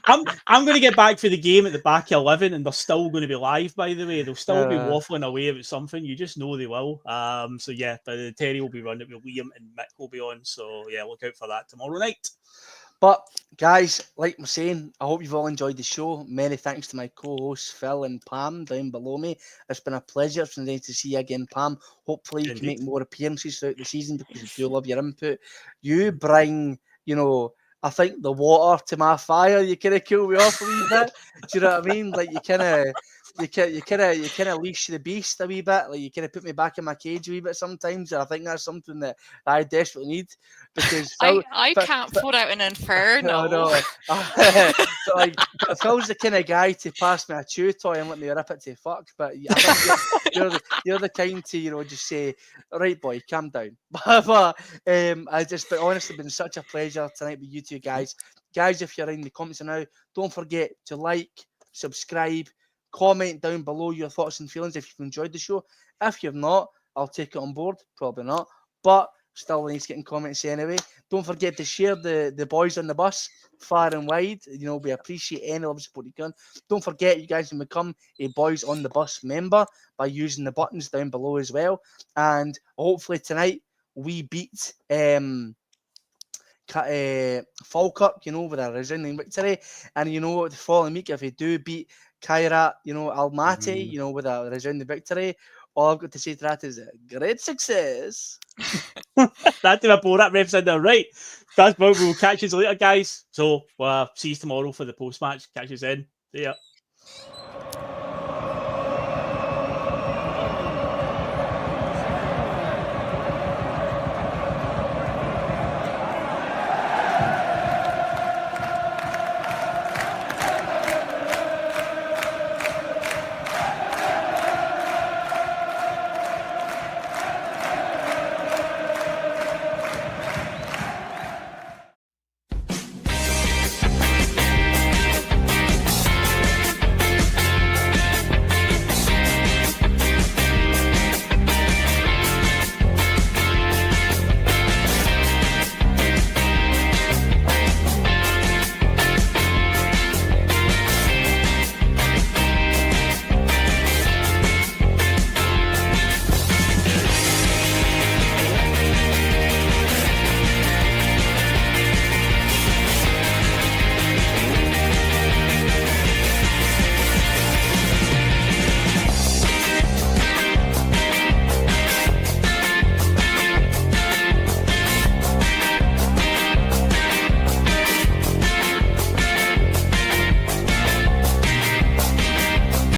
I'm going to get back for the game at the back 11, and they're still going to be live, by the way. They'll still be waffling away about something. You just know they will. So yeah, but Terry will be running it with Liam, and Mick will be on. So yeah, look out for that tomorrow night. But guys, like I'm saying, I hope you've all enjoyed the show. Many thanks to my co-hosts Phil and Pam down below me. It's been a pleasure. It's been nice to see you again, Pam. Hopefully you can make more appearances throughout the season, because we do love your input. You bring, I think the water to my fire. You kind of cool me off a wee bit. Do you know what I mean? Like you kind of leash the beast a wee bit. Like you kind of put me back in my cage a wee bit sometimes, and I think that's something that I desperately need, because I can't put out an inferno. No. So like, Phil's the kind of guy to pass me a chew toy and let me rip it to fuck. But I think you're the kind to just say, all right, boy, calm down. But honestly, been such a pleasure tonight with you two guys. Guys, if you're in the comments now, don't forget to like, subscribe, comment down below your thoughts and feelings if you've enjoyed the show. If you've not, I'll take it on board. Probably not, but still nice getting comments anyway. Don't forget to share the boys on the bus far and wide. We appreciate any love support you can. Don't forget, you guys can become a Boys on the Bus member by using the buttons down below as well. And hopefully tonight we beat Falkirk, with a resounding victory. And the following week, if we do beat Kyra, Almaty, with a resounding victory, all I've got to say to that is great success. That did a blow that reps in there, right? That's what we'll catch you later, guys. So see you tomorrow for the post match. Catch you then. See ya.